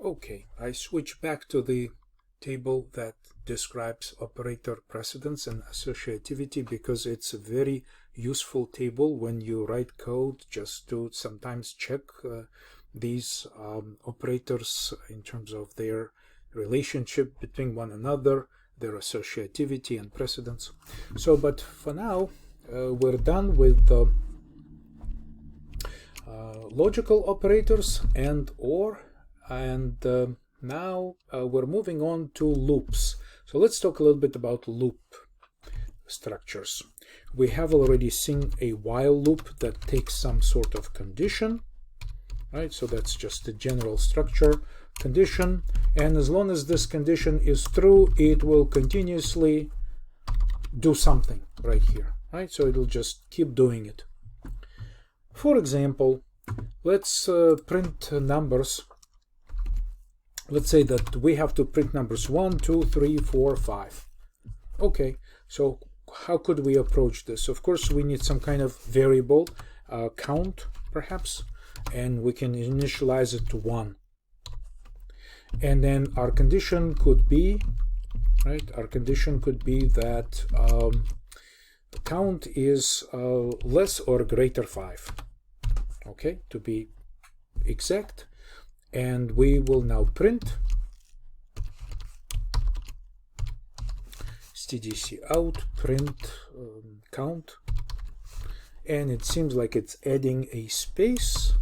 Okay, I switch back to the table that describes operator precedence and associativity because it's a very useful table when you write code just to sometimes check these operators in terms of their relationship between one another, their associativity and precedence. So, but for now, we're done with logical operators and or, and now we're moving on to loops. So let's talk a little bit about loop structures. We have already seen a while loop that takes some sort of condition, right? So that's just the general structure condition, and as long as this condition is true, it will continuously do something right here, right? So it will just keep doing it. For example, let's print numbers. Let's say that we have to print numbers 1, 2, 3, 4, 5. Okay, so how could we approach this? Of course, we need some kind of variable, count perhaps, and we can initialize it to 1. And then our condition could be, right? Our condition could be that count is less or greater 5. Okay, to be exact. And we will now print stdc out print count, and it seems like it's adding a space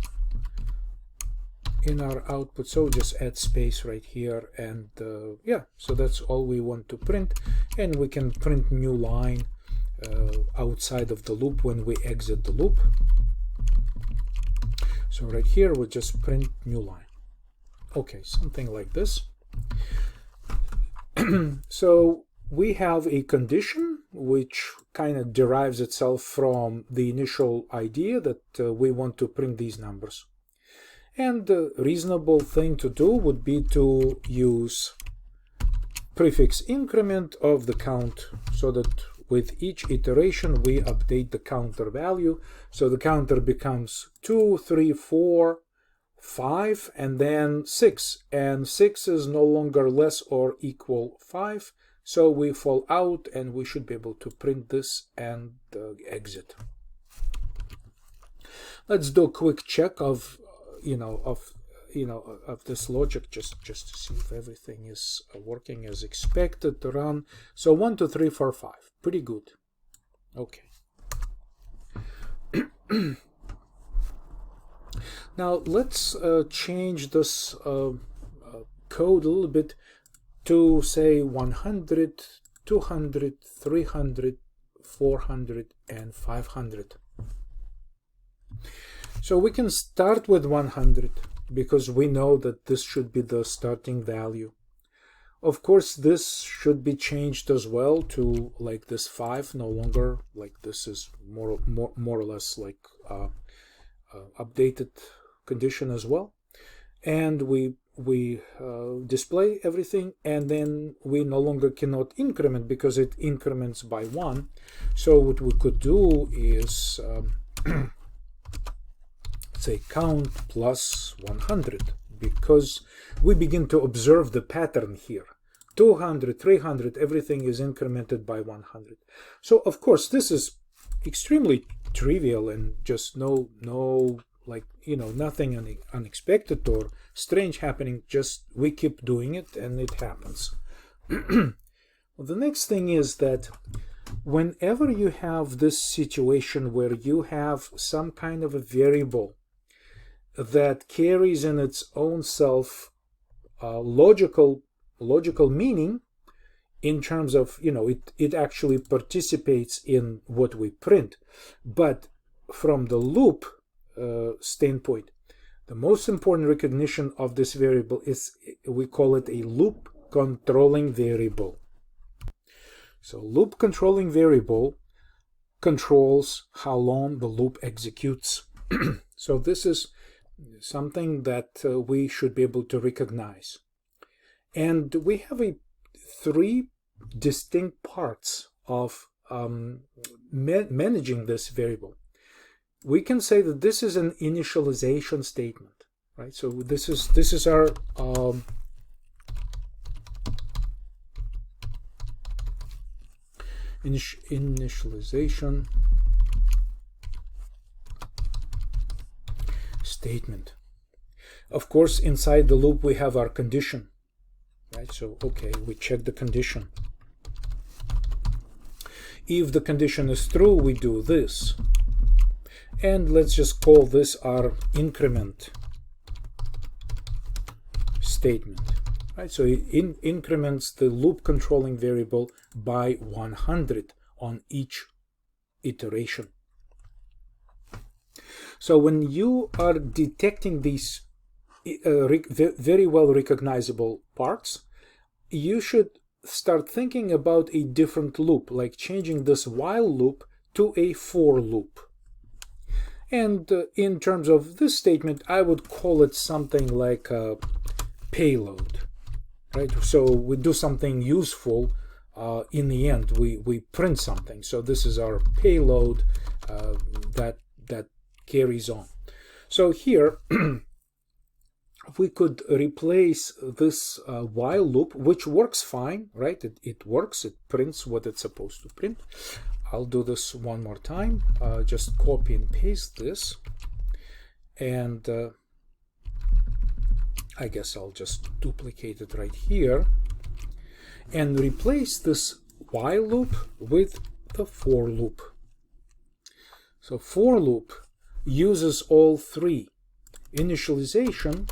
in our output, so just add space right here, and yeah, so that's all we want to print. And we can print new line outside of the loop when we exit the loop. So right here we'll just print new line. Okay, something like this. So we have a condition which kind of derives itself from the initial idea that we want to print these numbers. And the reasonable thing to do would be to use prefix increment of the count, so that with each iteration we update the counter value. So the counter becomes 2, 3, 4, 5, and then 6, and 6 is no longer less or equal 5, so we fall out, and we should be able to print this and exit. Let's do a quick check of this logic, just to see if everything is working as expected to run. So 1, 2, 3, 4, 5, pretty good. Okay. Now let's change this code a little bit to say 100, 200, 300, 400, and 500. So we can start with 100 because we know that this should be the starting value. Of course, this should be changed as well to like this 5, no longer like this is more or less like updated condition as well. And we display everything, and then we no longer cannot increment because it increments by 1. So what we could do is say count plus 100, because we begin to observe the pattern here. 200, 300, everything is incremented by 100. So of course this is extremely trivial and just nothing unexpected or strange happening, just we keep doing it and it happens. Well, the next thing is that whenever you have this situation where you have some kind of a variable that carries in its own self logical meaning, in terms of, it actually participates in what we print, but from the loop standpoint, the most important recognition of this variable is, we call it a loop controlling variable. So loop controlling variable controls how long the loop executes. So this is something that we should be able to recognize. And we have 3 distinct parts of managing this variable. We can say that this is an initialization statement, right? So this is our initialization statement. Of course, inside the loop we have our condition, right? So okay, we check the condition. If the condition is true, we do this. And let's just call this our increment statement, right? So it increments the loop controlling variable by 100 on each iteration. So when you are detecting these very well recognizable parts, you should start thinking about a different loop, like changing this while loop to a for loop. And in terms of this statement, I would call it something like a payload, right? So we do something useful. In the end, we print something. So this is our payload that carries on. So here, we could replace this while loop, which works fine, right? It works. It prints what it's supposed to print. I'll do this one more time. Just copy and paste this. And I guess I'll just duplicate it right here. And replace this while loop with the for loop. So for loop uses all three: initialization,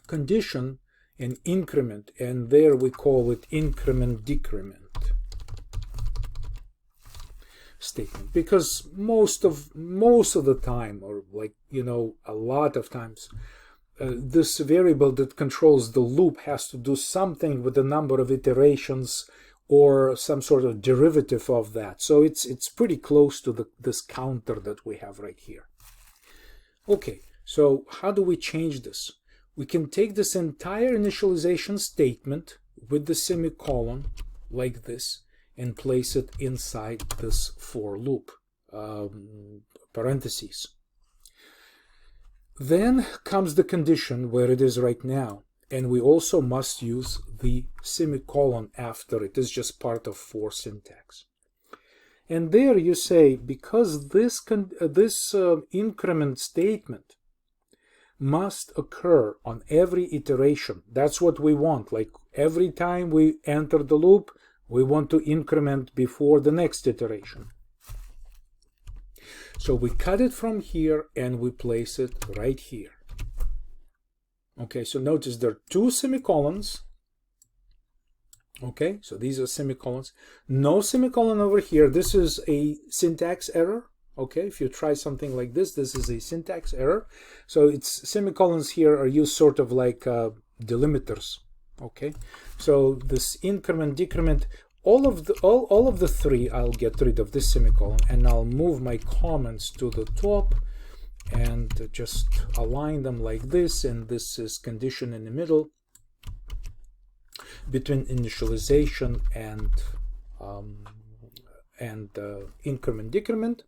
condition, and increment. And there we call it increment decrement statement, because most of the time, or like, you know, a lot of times, this variable that controls the loop has to do something with the number of iterations or some sort of derivative of that. So it's pretty close to this counter that we have right here. Okay, so how do we change this? We can take this entire initialization statement with the semicolon like this and place it inside this for loop parentheses. Then comes the condition where it is right now, and we also must use the semicolon after it. Is just part of for syntax. And there you say, because this increment statement must occur on every iteration. That's what we want. Like every time we enter the loop, we want to increment before the next iteration. So we cut it from here and we place it right here. Okay, so notice there are two semicolons. Okay, so these are semicolons. No semicolon over here. This is a syntax error. Okay, if you try something like this, this is a syntax error. So it's semicolons here are used sort of like delimiters. Okay, so this increment, decrement, all of the three, I'll get rid of this semicolon and I'll move my comments to the top and just align them like this. And this is condition in the middle between initialization and increment, decrement.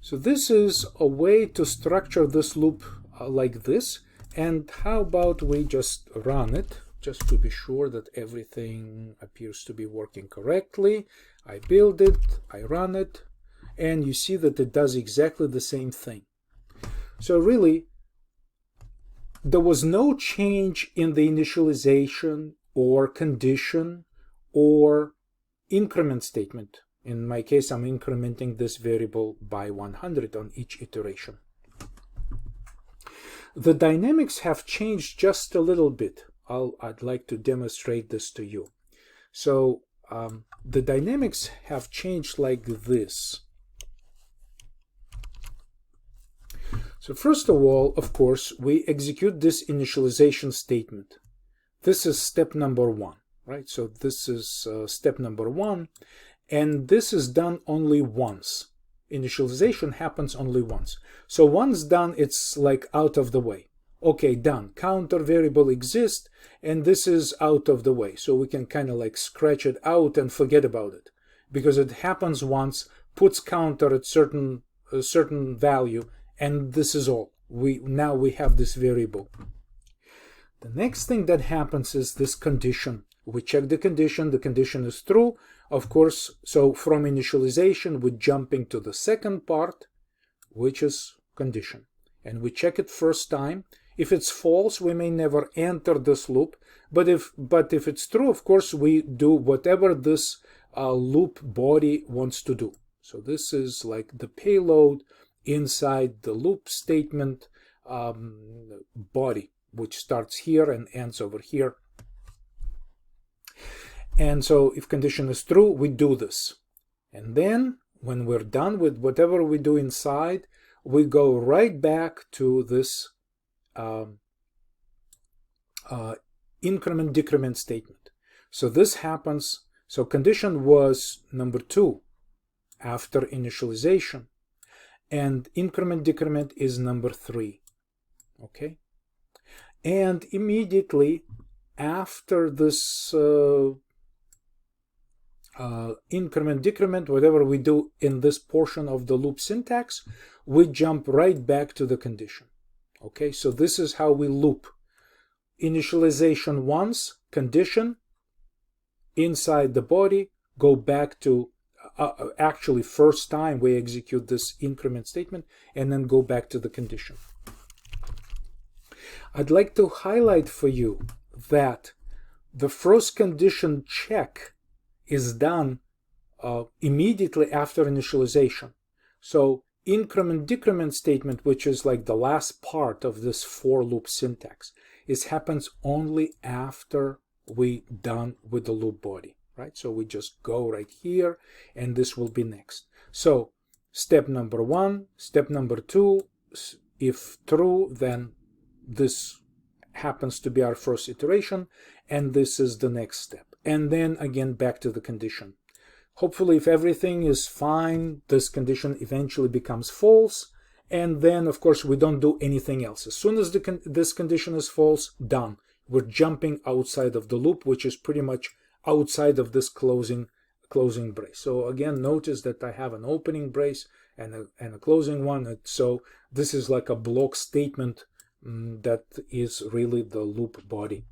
So this is a way to structure this loop like this. And how about we just run it, just to be sure that everything appears to be working correctly. I build it, I run it, and you see that it does exactly the same thing. So really, there was no change in the initialization or condition or increment statement. In my case, I'm incrementing this variable by 100 on each iteration. The dynamics have changed just a little bit. I'd like to demonstrate this to you. So the dynamics have changed like this. So first of all, of course, we execute this initialization statement. This is step number one, right? So this is step number one, and this is done only once. Initialization happens only once. So once done, it's like out of the way. Okay, done. Counter variable exists, and this is out of the way. So we can kind of like scratch it out and forget about it, because it happens once, puts counter at a certain value, and this is all. now we have this variable. The next thing that happens is this condition. We check the condition is true, of course. So from initialization, we're jumping to the second part, which is condition. And we check it first time. If it's false, we may never enter this loop. But if it's true, of course, we do whatever this loop body wants to do. So this is like the payload inside the loop statement body, which starts here and ends over here. And so if condition is true, we do this. And then when we're done with whatever we do inside, we go right back to this increment decrement statement. So this happens. So condition was number 2 after initialization, and increment decrement is number 3. Okay, and immediately after this increment decrement, whatever we do in this portion of the loop syntax, we jump right back to the condition. Okay, so this is how we loop. Initialization once, condition, inside the body, go back to actually first time we execute this increment statement, and then go back to the condition. I'd like to highlight for you that the first condition check is done immediately after initialization. So increment decrement statement, which is like the last part of this for loop syntax, happens only after we done with the loop body, right? So we just go right here, and this will be next. So step number 1, step number 2, if true, then this happens to be our first iteration, and this is the next step. And then again back to the condition. Hopefully, if everything is fine, this condition eventually becomes false, and then of course we don't do anything else. As soon as this condition is false, done. We're jumping outside of the loop, which is pretty much outside of this closing brace. So again, notice that I have an opening brace and a closing one. So this is like a block statement that is really the loop body.